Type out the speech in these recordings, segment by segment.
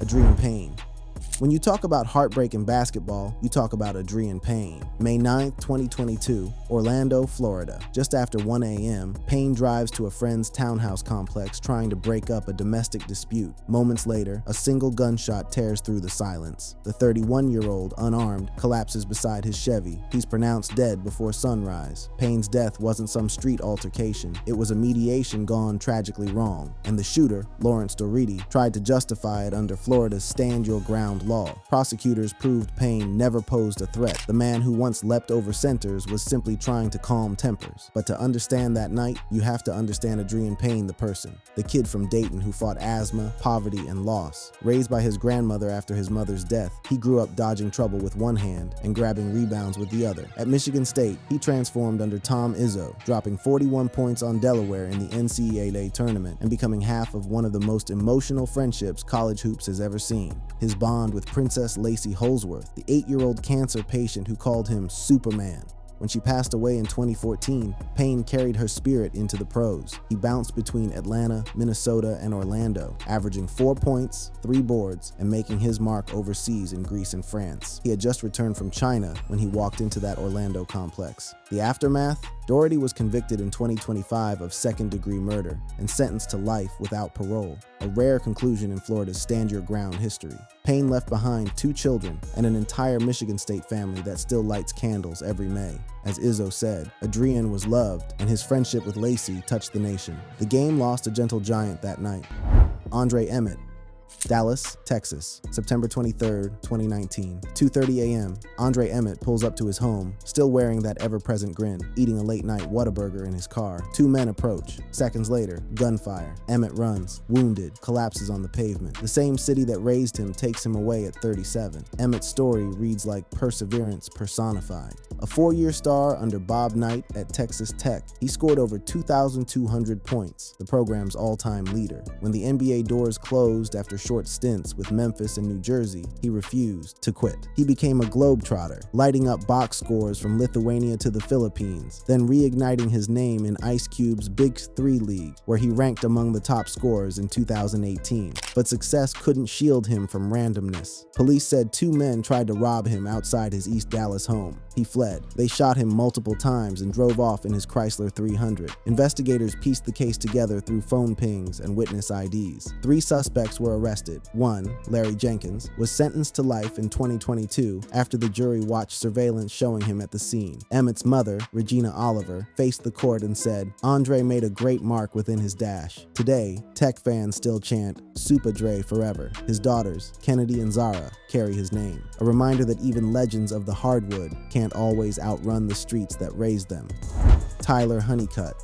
Adrian Payne. When you talk about heartbreak in basketball, you talk about Adrian Payne. May 9, 2022, Orlando, Florida. Just after 1 a.m., Payne drives to a friend's townhouse complex trying to break up a domestic dispute. Moments later, a single gunshot tears through the silence. The 31-year-old, unarmed, collapses beside his Chevy. He's pronounced dead before sunrise. Payne's death wasn't some street altercation. It was a mediation gone tragically wrong. And the shooter, Lawrence Doherty, tried to justify it under Florida's Stand Your Ground law. Prosecutors proved Payne never posed a threat. The man who once leapt over centers was simply trying to calm tempers. But to understand that night, you have to understand Adrian Payne the person, the kid from Dayton who fought asthma, poverty, and loss. Raised by his grandmother after his mother's death, he grew up dodging trouble with one hand and grabbing rebounds with the other. At Michigan State, he transformed under Tom Izzo, dropping 41 points on Delaware in the NCAA tournament and becoming half of one of the most emotional friendships college hoops has ever seen. His bond with Princess Lacey Holsworth, the 8-year-old cancer patient who called him Superman. When she passed away in 2014, Payne carried her spirit into the pros. He bounced between Atlanta, Minnesota, and Orlando, averaging 4 points, 3 boards, and making his mark overseas in Greece and France. He had just returned from China when he walked into that Orlando complex. The aftermath? Doherty was convicted in 2025 of second-degree murder and sentenced to life without parole, a rare conclusion in Florida's Stand Your Ground history. Payne left behind 2 children and an entire Michigan State family that still lights candles every May. As Izzo said, Adrian was loved, and his friendship with Lacey touched the nation. The game lost a gentle giant that night. Emmett. Dallas, Texas, September 23, 2019. 2:30 a.m., Andre Emmett pulls up to his home, still wearing that ever-present grin, eating a late-night Whataburger in his car. 2 men approach. Seconds later, gunfire. Emmett runs, wounded, collapses on the pavement. The same city that raised him takes him away at 37. Emmett's story reads like perseverance personified. A 4-year star under Bob Knight at Texas Tech, he scored over 2,200 points, the program's all-time leader. When the NBA doors closed after short stints with Memphis and New Jersey, he refused to quit. He became a globetrotter, lighting up box scores from Lithuania to the Philippines, then reigniting his name in Ice Cube's Big 3 League, where he ranked among the top scorers in 2018. But success couldn't shield him from randomness. Police said 2 men tried to rob him outside his East Dallas home. He fled. They shot him multiple times and drove off in his Chrysler 300. Investigators pieced the case together through phone pings and witness IDs. 3 suspects were arrested. One, Larry Jenkins, was sentenced to life in 2022 after the jury watched surveillance showing him at the scene. Emmett's mother, Regina Oliver, faced the court and said, "Andre made a great mark within his dash." Today, Tech fans still chant, "Super Dre forever." His daughters, Kennedy and Zara, carry his name. A reminder that even legends of the hardwood can't always outrun the streets that raised them. Tyler Honeycutt.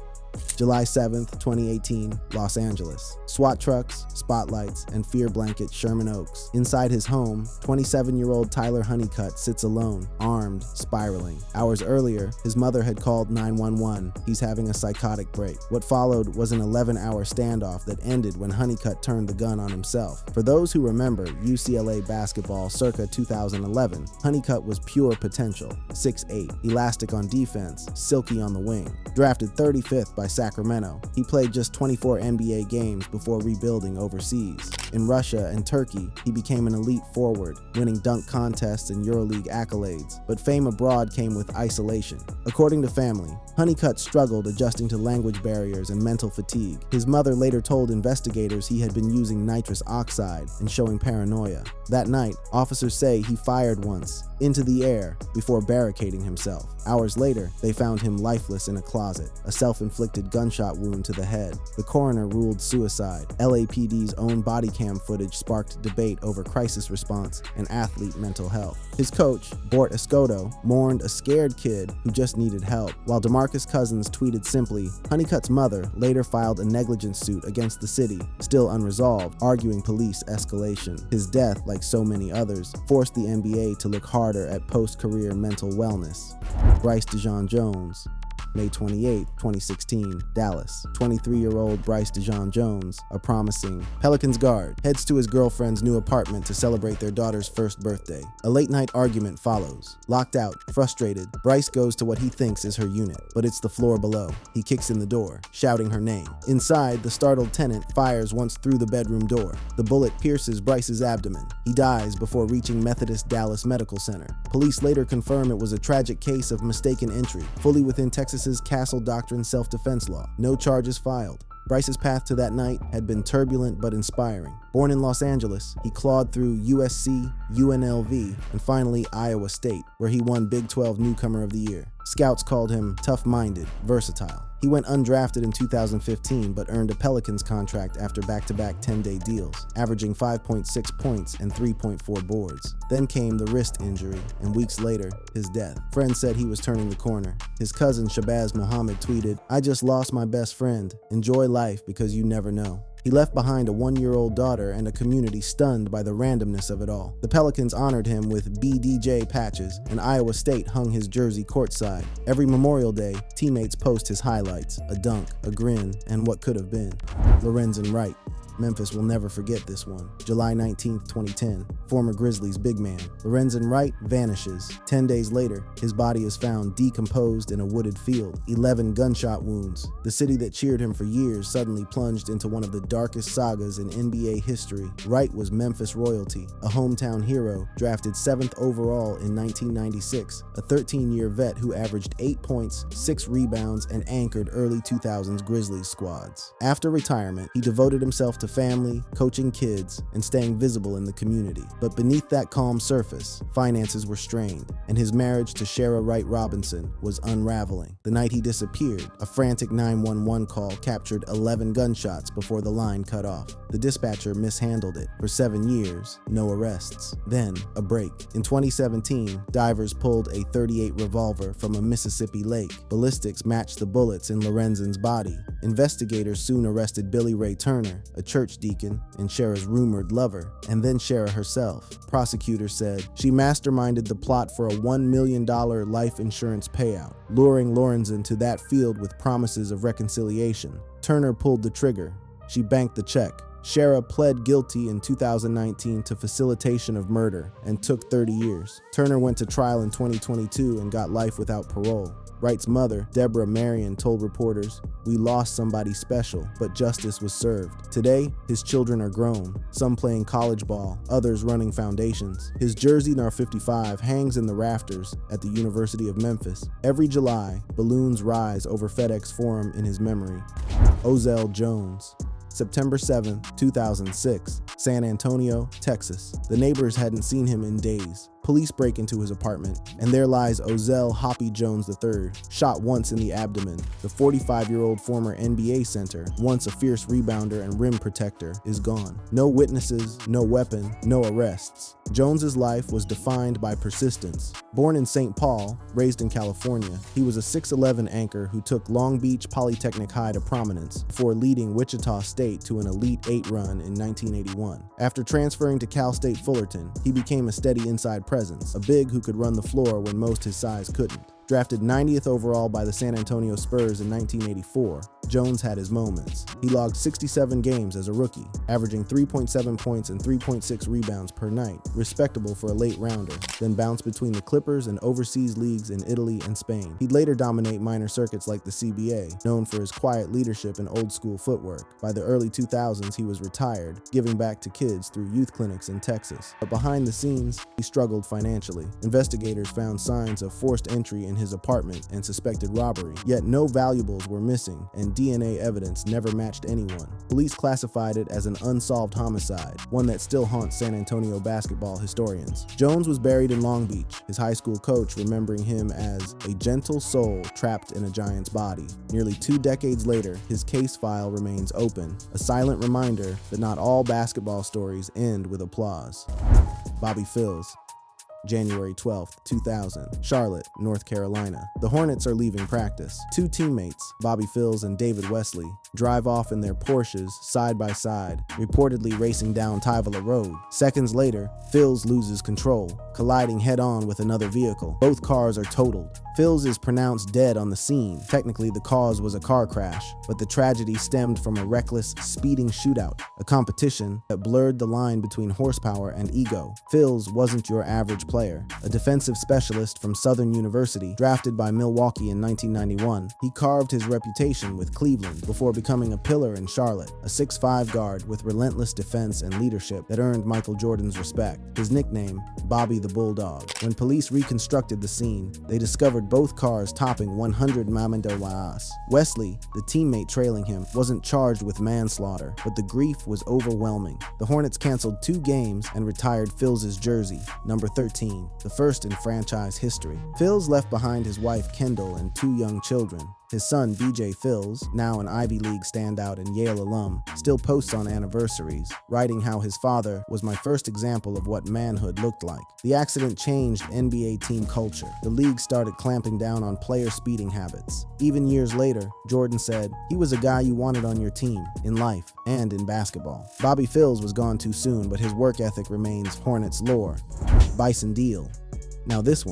July 7th, 2018, Los Angeles. SWAT trucks, spotlights, and fear blanket Sherman Oaks. Inside his home, 27-year-old Tyler Honeycutt sits alone, armed, spiraling. Hours earlier, his mother had called 911. He's having a psychotic break. What followed was an 11-hour standoff that ended when Honeycutt turned the gun on himself. For those who remember UCLA basketball circa 2011, Honeycutt was pure potential. 6'8", elastic on defense, silky on the wing. Drafted 35th by Sacramento, he played just 24 NBA games before rebuilding overseas. In Russia and Turkey, he became an elite forward, winning dunk contests and EuroLeague accolades, but fame abroad came with isolation. According to family, Honeycutt struggled adjusting to language barriers and mental fatigue. His mother later told investigators he had been using nitrous oxide and showing paranoia. That night, officers say he fired once, into the air, before barricading himself. Hours later, they found him lifeless in a closet, a self-inflicted gunshot wound to the head. The coroner ruled suicide. LAPD's own body cam footage sparked debate over crisis response and athlete mental health. His coach, Bort Escoto, mourned a scared kid who just needed help, while DeMarcus Cousins tweeted simply, "Honeycutt's mother later filed a negligence suit against the city, still unresolved, arguing police escalation." His death, like so many others, forced the NBA to look harder at post-career mental wellness. Bryce Dejean-Jones. May 28, 2016, Dallas. 23-year-old Bryce Dejean-Jones, a promising Pelicans guard, heads to his girlfriend's new apartment to celebrate their daughter's first birthday. A late-night argument follows. Locked out, frustrated, Bryce goes to what he thinks is her unit, but it's the floor below. He kicks in the door, shouting her name. Inside, the startled tenant fires once through the bedroom door. The bullet pierces Bryce's abdomen. He dies before reaching Methodist Dallas Medical Center. Police later confirm it was a tragic case of mistaken entry, fully within Texas's Castle Doctrine self-defense law. No charges filed. Bryce's path to that night had been turbulent but inspiring. Born in Los Angeles, he clawed through USC, UNLV, and finally Iowa State, where he won Big 12 Newcomer of the Year. Scouts called him tough-minded, versatile. He went undrafted in 2015 but earned a Pelicans contract after back-to-back 10-day deals, averaging 5.6 points and 3.4 boards. Then came the wrist injury, and weeks later, his death. Friends said he was turning the corner. His cousin Shabazz Muhammad tweeted, "I just lost my best friend. Enjoy life because you never know." He left behind a 1-year-old daughter and a community stunned by the randomness of it all. The Pelicans honored him with BDJ patches, and Iowa State hung his jersey courtside. Every Memorial Day, teammates post his highlights, a dunk, a grin, and what could have been. Lorenzen Wright. Memphis will never forget this one. July 19, 2010, former Grizzlies big man Lorenzen Wright vanishes. 10 days later, his body is found decomposed in a wooded field, 11 gunshot wounds. The city that cheered him for years suddenly plunged into one of the darkest sagas in NBA history. Wright was Memphis royalty, a hometown hero, drafted 7th overall in 1996, a 13-year vet who averaged 8 points, 6 rebounds, and anchored early 2000s Grizzlies squads. After retirement, he devoted himself to family, coaching kids, and staying visible in the community. But beneath that calm surface, finances were strained, and his marriage to Shara Wright Robinson was unraveling. The night he disappeared, a frantic 911 call captured 11 gunshots before the line cut off. The dispatcher mishandled it. For 7 years, no arrests. Then, a break. In 2017, divers pulled a .38 revolver from a Mississippi lake. Ballistics matched the bullets in Lorenzen's body. Investigators soon arrested Billy Ray Turner, a church deacon and Shara's rumored lover, and then Shara herself. Prosecutors said she masterminded the plot for a $1 million life insurance payout, luring Lorenzen to that field with promises of reconciliation. Turner pulled the trigger. She banked the check. Shara pled guilty in 2019 to facilitation of murder and took 30 years. Turner went to trial in 2022 and got life without parole. Wright's mother, Deborah Marion, told reporters, "We lost somebody special, but justice was served." Today, his children are grown, some playing college ball, others running foundations. His jersey, number 55, hangs in the rafters at the University of Memphis. Every July, balloons rise over FedEx Forum in his memory. Ozelle Jones. September 7, 2006, San Antonio, Texas. The neighbors hadn't seen him in days. Police break into his apartment, and there lies Ozelle Hoppy Jones III, shot once in the abdomen. The 45-year-old former NBA center, once a fierce rebounder and rim protector, is gone. No witnesses, no weapon, no arrests. Jones's life was defined by persistence. Born in St. Paul, raised in California, he was a 6'11" anchor who took Long Beach Polytechnic High to prominence before leading Wichita State to an Elite 8 run in 1981. After transferring to Cal State Fullerton, he became a steady inside presence, a big who could run the floor when most his size couldn't. Drafted 90th overall by the San Antonio Spurs in 1984, Jones had his moments. He logged 67 games as a rookie, averaging 3.7 points and 3.6 rebounds per night, respectable for a late rounder, then bounced between the Clippers and overseas leagues in Italy and Spain. He'd later dominate minor circuits like the CBA, known for his quiet leadership and old-school footwork. By the early 2000s, he was retired, giving back to kids through youth clinics in Texas. But behind the scenes, he struggled financially. Investigators found signs of forced entry in his apartment and suspected robbery, yet no valuables were missing, and DNA evidence never matched anyone. Police classified it as an unsolved homicide, one that still haunts San Antonio basketball historians. Jones was buried in Long Beach, his high school coach remembering him as a gentle soul trapped in a giant's body. Nearly 2 decades later, his case file remains open, a silent reminder that not all basketball stories end with applause. Bobby Phills. January 12, 2000, Charlotte, North Carolina. The Hornets are leaving practice. Two teammates, Bobby Phills and David Wesley, drive off in their Porsches side by side, reportedly racing down Tyvala Road. Seconds later, Phills loses control, colliding head-on with another vehicle. Both cars are totaled. Phills is pronounced dead on the scene. Technically, the cause was a car crash, but the tragedy stemmed from a reckless, speeding shootout, a competition that blurred the line between horsepower and ego. Phills wasn't your average player. A defensive specialist from Southern University, drafted by Milwaukee in 1991, he carved his reputation with Cleveland before becoming a pillar in Charlotte, a 6'5" guard with relentless defense and leadership that earned Michael Jordan's respect. His nickname, Bobby the Bulldog. When police reconstructed the scene, they discovered both cars topping 100 mph. Wesley, the teammate trailing him, wasn't charged with manslaughter, but the grief was overwhelming. The Hornets canceled 2 games and retired Phills' jersey, number 13, the first in franchise history. Phills left behind his wife Kendall and 2 young children. His son, BJ Phills, now an Ivy League standout and Yale alum, still posts on anniversaries, writing how his father was my first example of what manhood looked like. The accident changed NBA team culture. The league started clamping down on player speeding habits. Even years later, Jordan said, "He was a guy you wanted on your team, in life and in basketball." Bobby Phills was gone too soon, but his work ethic remains Hornets lore. Bison Dele. Now this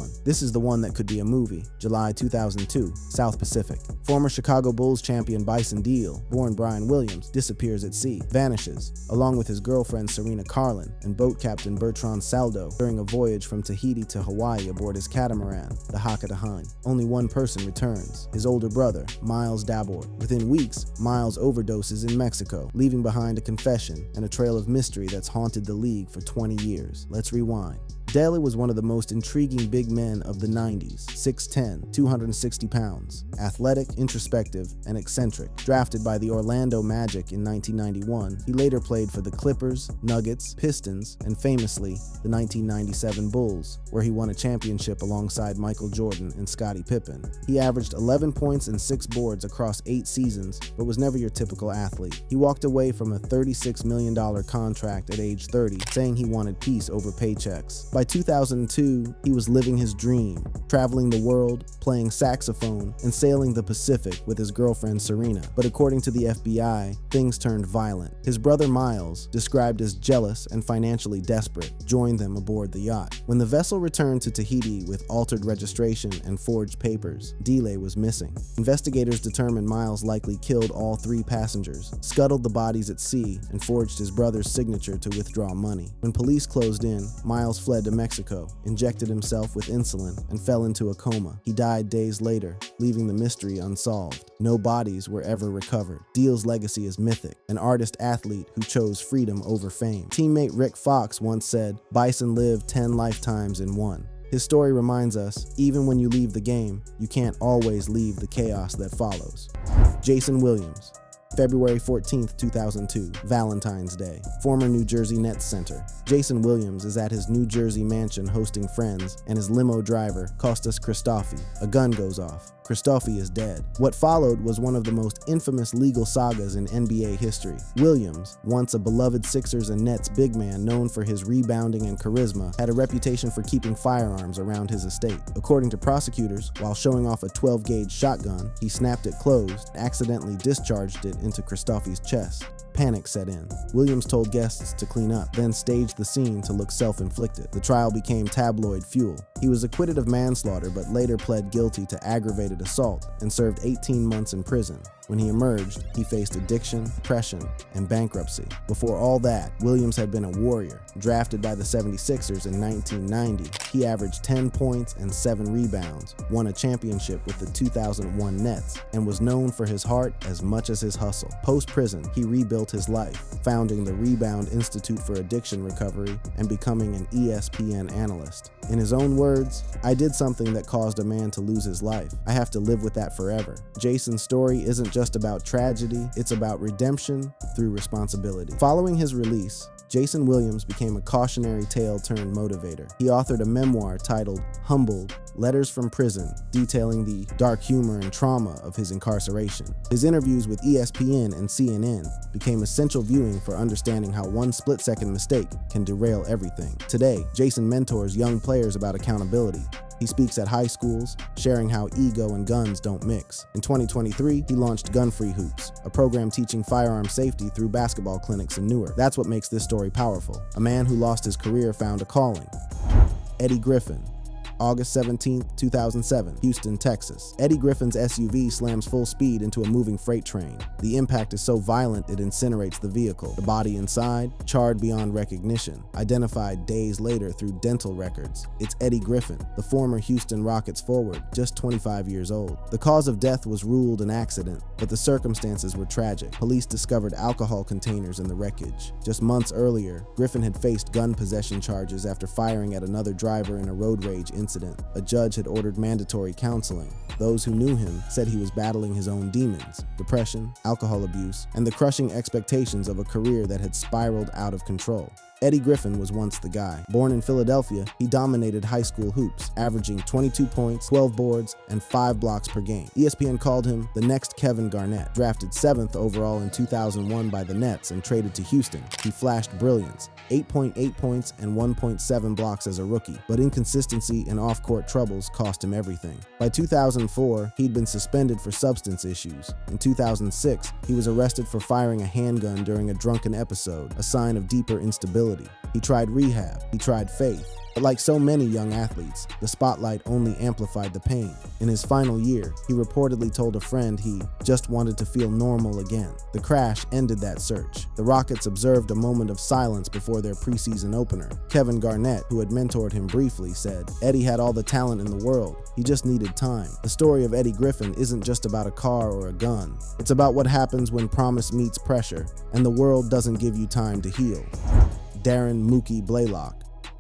is the one that could be a movie. July 2002, South Pacific. Former Chicago Bulls champion Bison Dele, born Brian Williams, disappears at sea, vanishes, along with his girlfriend Serena Carlin and boat captain Bertrand Saldo during a voyage from Tahiti to Hawaii aboard his catamaran, the Hakatahan. Only one person returns, his older brother, Miles Dabord. Within weeks, Miles overdoses in Mexico, leaving behind a confession and a trail of mystery that's haunted the league for 20 years. Let's rewind. Dele was one of the most intriguing big men of the 90s, 6'10", 260 pounds, athletic, introspective, and eccentric. Drafted by the Orlando Magic in 1991, he later played for the Clippers, Nuggets, Pistons, and famously, the 1997 Bulls, where he won a championship alongside Michael Jordan and Scottie Pippen. He averaged 11 points and 6 boards across 8 seasons, but was never your typical athlete. He walked away from a $36 million contract at age 30, saying he wanted peace over paychecks. By 2002, he was living his dream, traveling the world, playing saxophone, and sailing the Pacific with his girlfriend Serena. But according to the FBI, things turned violent. His brother Miles, described as jealous and financially desperate, joined them aboard the yacht. When the vessel returned to Tahiti with altered registration and forged papers, Dele was missing. Investigators determined Miles likely killed all 3 passengers, scuttled the bodies at sea, and forged his brother's signature to withdraw money. When police closed in, Miles fled to Mexico, injected himself with insulin, and fell into a coma. He died days later, leaving the mystery unsolved. No bodies were ever recovered. Dele's legacy is mythic, an artist-athlete who chose freedom over fame. Teammate Rick Fox once said, "Bison lived 10 lifetimes in one." His story reminds us, even when you leave the game, you can't always leave the chaos that follows. Jason Williams. February 14th, 2002, Valentine's Day. Former New Jersey Nets center. Jason Williams is at his New Jersey mansion hosting friends, and his limo driver, Kostas Christofi. A gun goes off. Christofi is dead. What followed was one of the most infamous legal sagas in NBA history. Williams, once a beloved Sixers and Nets big man known for his rebounding and charisma, had a reputation for keeping firearms around his estate. According to prosecutors, while showing off a 12-gauge shotgun, he snapped it closed and accidentally discharged it into Christofi's chest. Panic set in. Williams told guests to clean up, then staged the scene to look self-inflicted. The trial became tabloid fuel. He was acquitted of manslaughter but later pled guilty to aggravated assault and served 18 months in prison. When he emerged, he faced addiction, depression, and bankruptcy. Before all that, Williams had been a warrior. Drafted by the 76ers in 1990, he averaged 10 points and 7 rebounds, won a championship with the 2001 Nets, and was known for his heart as much as his hustle. Post-prison, he rebuilt his life, founding the Rebound Institute for Addiction Recovery and becoming an ESPN analyst. In his own words, "I did something that caused a man to lose his life. I have to live with that forever." Jason's story isn't just about tragedy, it's about redemption through responsibility. Following his release, Jason Williams became a cautionary tale turned motivator. He authored a memoir titled Humbled: Letters from Prison, detailing the dark humor and trauma of his incarceration. His interviews with ESPN and CNN became essential viewing for understanding how one split-second mistake can derail everything. Today, Jason mentors young players about accountability. He speaks at high schools, sharing how ego and guns don't mix. In 2023, he launched Gun-Free Hoops, a program teaching firearm safety through basketball clinics in Newark. That's what makes this story powerful. A man who lost his career found a calling. Eddie Griffin. August 17, 2007, Houston, Texas. Eddie Griffin's SUV slams full speed into a moving freight train. The impact is so violent it incinerates the vehicle. The body inside, charred beyond recognition, identified days later through dental records. It's Eddie Griffin, the former Houston Rockets forward, just 25 years old. The cause of death was ruled an accident, but the circumstances were tragic. Police discovered alcohol containers in the wreckage. Just months earlier, Griffin had faced gun possession charges after firing at another driver in a road rage incident. A judge had ordered mandatory counseling. Those who knew him said he was battling his own demons: depression, alcohol abuse, and the crushing expectations of a career that had spiraled out of control. Eddie Griffin was once the guy. Born in Philadelphia, he dominated high school hoops, averaging 22 points, 12 boards, and 5 blocks per game. ESPN called him the next Kevin Garnett. Drafted 7th overall in 2001 by the Nets and traded to Houston, he flashed brilliance: 8.8 points and 1.7 blocks as a rookie, but inconsistency and off-court troubles cost him everything. By 2004, he'd been suspended for substance issues. In 2006, he was arrested for firing a handgun during a drunken episode, a sign of deeper instability. He tried rehab, he tried faith, but like so many young athletes, the spotlight only amplified the pain. In his final year, he reportedly told a friend he just wanted to feel normal again. The crash ended that search. The Rockets observed a moment of silence before their preseason opener. Kevin Garnett, who had mentored him briefly, said, "Eddie had all the talent in the world. He just needed time." The story of Eddie Griffin isn't just about a car or a gun. It's about what happens when promise meets pressure, and the world doesn't give you time to heal. Darren Mookie Blaylock.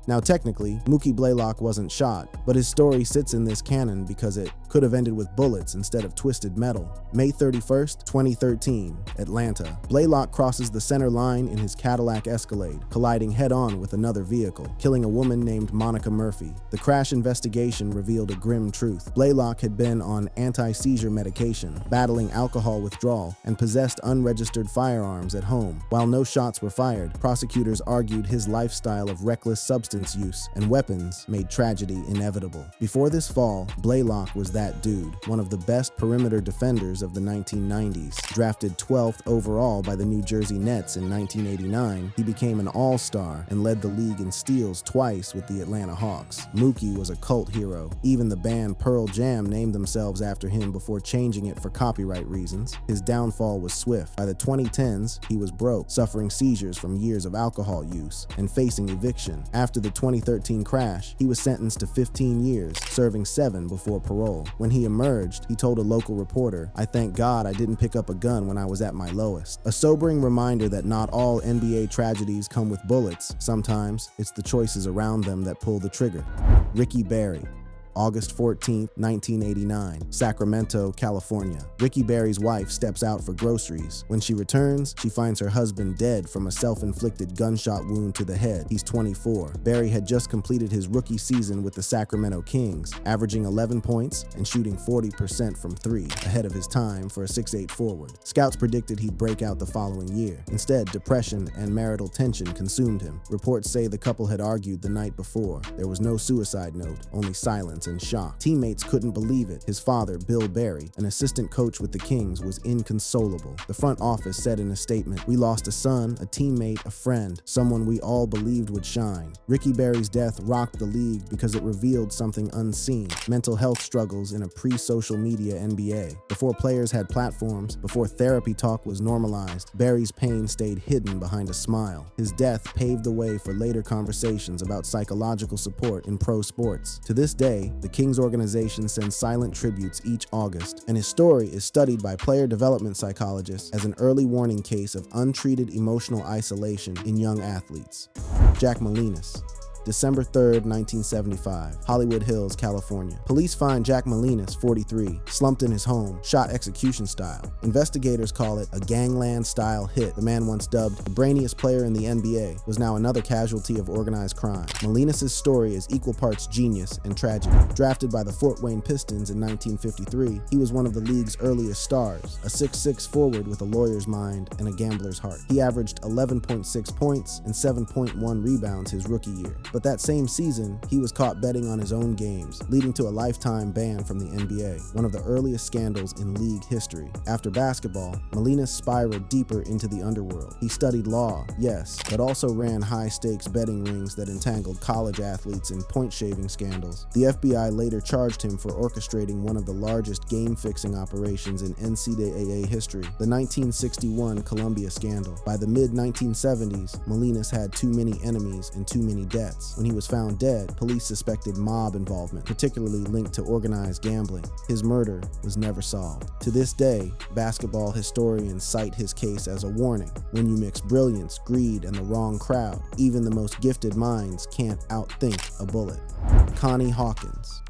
Now technically, Mookie Blaylock wasn't shot, but his story sits in this canon because it could have ended with bullets instead of twisted metal. May 31st, 2013, Atlanta. Blaylock crosses the center line in his Cadillac Escalade, colliding head-on with another vehicle, killing a woman named Monica Murphy. The crash investigation revealed a grim truth. Blaylock had been on anti-seizure medication, battling alcohol withdrawal, and possessed unregistered firearms at home. While no shots were fired, prosecutors argued his lifestyle of reckless substance use and weapons made tragedy inevitable. Before this fall, Blaylock was that dude, one of the best perimeter defenders of the 1990s. Drafted 12th overall by the New Jersey Nets in 1989, he became an all-star and led the league in steals twice with the Atlanta Hawks. Mookie was a cult hero. Even the band Pearl Jam named themselves after him before changing it for copyright reasons. His downfall was swift. By the 2010s, he was broke, suffering seizures from years of alcohol use, and facing eviction. After the 2013 crash, he was sentenced to 15 years, serving 7 before parole. When he emerged, he told a local reporter, "I thank God I didn't pick up a gun when I was at my lowest." A sobering reminder that not all NBA tragedies come with bullets. Sometimes it's the choices around them that pull the trigger. Ricky Berry. August 14, 1989, Sacramento, California. Ricky Berry's wife steps out for groceries. When she returns, she finds her husband dead from a self-inflicted gunshot wound to the head. He's 24. Berry had just completed his rookie season with the Sacramento Kings, averaging 11 points and shooting 40% from 3, ahead of his time for a 6'8" forward. Scouts predicted he'd break out the following year. Instead, depression and marital tension consumed him. Reports say the couple had argued the night before. There was no suicide note, only silence and shock. Teammates couldn't believe it. His father, Bill Berry, an assistant coach with the Kings, was inconsolable. The front office said in a statement, "We lost a son, a teammate, a friend, someone we all believed would shine." Ricky Berry's death rocked the league because it revealed something unseen: mental health struggles in a pre-social media NBA. Before players had platforms, before therapy talk was normalized, Berry's pain stayed hidden behind a smile. His death paved the way for later conversations about psychological support in pro sports. To this day, the Kings organization sends silent tributes each August, and his story is studied by player development psychologists as an early warning case of untreated emotional isolation in young athletes. Jack Molinas. December 3rd, 1975, Hollywood Hills, California. Police find Jack Molinas, 43, slumped in his home, shot execution style. Investigators call it a gangland-style hit. The man once dubbed the brainiest player in the NBA was now another casualty of organized crime. Molinas' story is equal parts genius and tragedy. Drafted by the Fort Wayne Pistons in 1953, he was one of the league's earliest stars, a 6'6" forward with a lawyer's mind and a gambler's heart. He averaged 11.6 points and 7.1 rebounds his rookie year. But that same season, he was caught betting on his own games, leading to a lifetime ban from the NBA, one of the earliest scandals in league history. After basketball, Molinas spiraled deeper into the underworld. He studied law, yes, but also ran high-stakes betting rings that entangled college athletes in point-shaving scandals. The FBI later charged him for orchestrating one of the largest game-fixing operations in NCAA history, the 1961 Columbia scandal. By the mid-1970s, Molinas had too many enemies and too many debts. When he was found dead, police suspected mob involvement, particularly linked to organized gambling. His murder was never solved. To this day, basketball historians cite his case as a warning. When you mix brilliance, greed, and the wrong crowd, even the most gifted minds can't outthink a bullet. Connie Hawkins.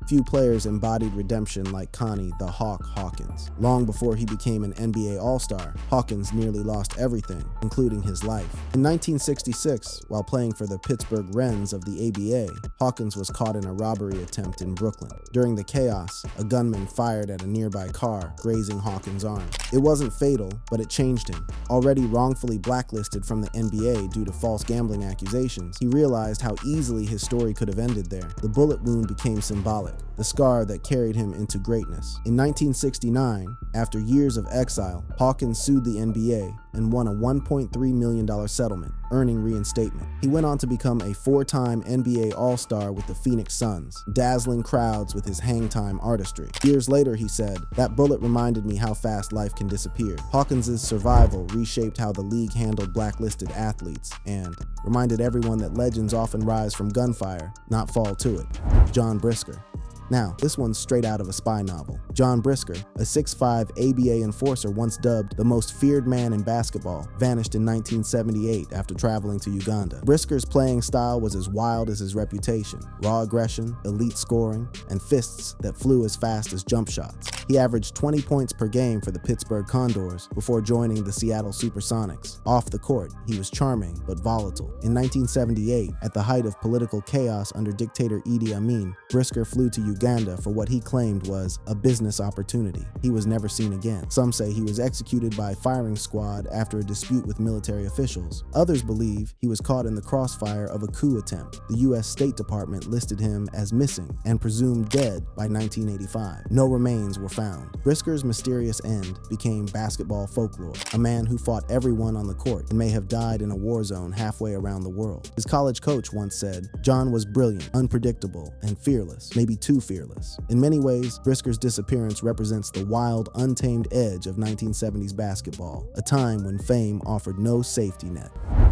Few players embodied redemption like Connie the Hawk Hawkins. Long before he became an NBA All-Star, Hawkins nearly lost everything, including his life. In 1966, while playing for the Pittsburgh Wrens of the ABA, Hawkins was caught in a robbery attempt in Brooklyn. During the chaos, a gunman fired at a nearby car, grazing Hawkins' arm. It wasn't fatal, but it changed him. Already wrongfully blacklisted from the NBA due to false gambling accusations, he realized how easily his story could have ended there. The bullet wound became symbolic, the scar that carried him into greatness. In 1969, after years of exile, Hawkins sued the NBA and won a $1.3 million settlement, earning reinstatement. He went on to become a four-time NBA All-Star with the Phoenix Suns, dazzling crowds with his hang-time artistry. Years later, he said, "That bullet reminded me how fast life can disappear." Hawkins' survival reshaped how the league handled blacklisted athletes and reminded everyone that legends often rise from gunfire, not fall to it. John Brisker. Now, this one's straight out of a spy novel. John Brisker, a 6'5" ABA enforcer once dubbed the most feared man in basketball, vanished in 1978 after traveling to Uganda. Brisker's playing style was as wild as his reputation: raw aggression, elite scoring, and fists that flew as fast as jump shots. He averaged 20 points per game for the Pittsburgh Condors before joining the Seattle Supersonics. Off the court, he was charming but volatile. In 1978, at the height of political chaos under dictator Idi Amin, Brisker flew to Uganda for what he claimed was a business opportunity. He was never seen again. Some say he was executed by firing squad after a dispute with military officials. Others believe he was caught in the crossfire of a coup attempt. The U.S. State Department listed him as missing and presumed dead by 1985. No remains were found. Brisker's mysterious end became basketball folklore, a man who fought everyone on the court and may have died in a war zone halfway around the world. His college coach once said, "John was brilliant, unpredictable, and fearless, maybe too fearless." In many ways, Brisker's disappearance represents the wild, untamed edge of 1970s basketball, a time when fame offered no safety net.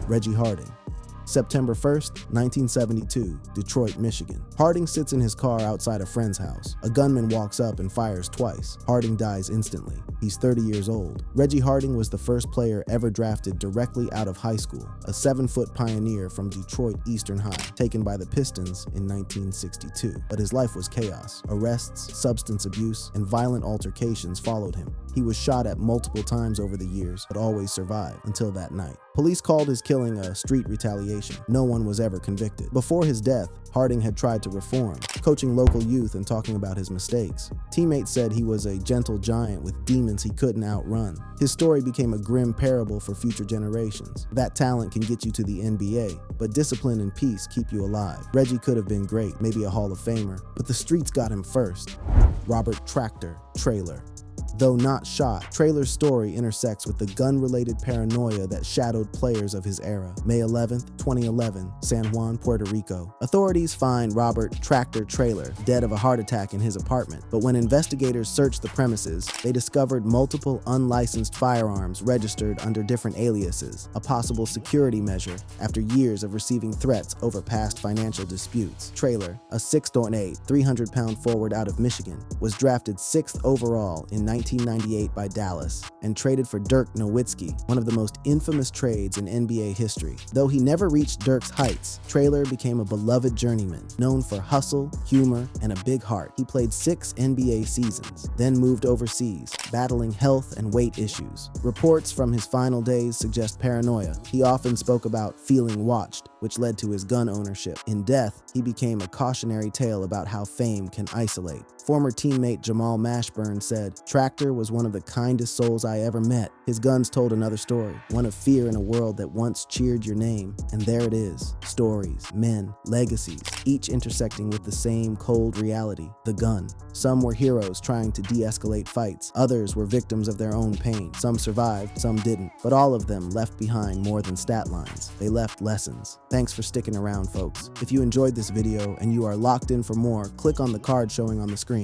Reggie Harding. September 1st, 1972, Detroit, Michigan. Harding sits in his car outside a friend's house. A gunman walks up and fires twice. Harding dies instantly. He's 30 years old. Reggie Harding was the first player ever drafted directly out of high school, a 7-foot pioneer from Detroit Eastern High, taken by the Pistons in 1962. But his life was chaos. Arrests, substance abuse, and violent altercations followed him. He was shot at multiple times over the years, but always survived until that night. Police called his killing a street retaliation. No one was ever convicted. Before his death, Harding had tried to reform, coaching local youth and talking about his mistakes. Teammates said he was a gentle giant with demons he couldn't outrun. His story became a grim parable for future generations. That talent can get you to the NBA, but discipline and peace keep you alive. Reggie could have been great, maybe a Hall of Famer, but the streets got him first. Robert Traylor. Though not shot, Traylor's story intersects with the gun-related paranoia that shadowed players of his era. May 11th, 2011, San Juan, Puerto Rico. Authorities find Robert Traylor dead of a heart attack in his apartment, but when investigators searched the premises, they discovered multiple unlicensed firearms registered under different aliases, a possible security measure after years of receiving threats over past financial disputes. Traylor, a 6'8", 300-pound forward out of Michigan, was drafted 6th overall in 1998 by Dallas and traded for Dirk Nowitzki, one of the most infamous trades in NBA history. Though he never reached Dirk's heights, Traylor became a beloved journeyman, known for hustle, humor, and a big heart. He played 6 NBA seasons, then moved overseas, battling health and weight issues. Reports from his final days suggest paranoia. He often spoke about feeling watched, which led to his gun ownership. In death, he became a cautionary tale about how fame can isolate. Former teammate Jamal Mashburn said, "Tractor was one of the kindest souls I ever met. His guns told another story, one of fear in a world that once cheered your name. And there it is, stories, men, legacies, each intersecting with the same cold reality, the gun. Some were heroes trying to de-escalate fights. Others were victims of their own pain. Some survived, some didn't. But all of them left behind more than stat lines. They left lessons." Thanks for sticking around, folks. If you enjoyed this video and you are locked in for more, click on the card showing on the screen.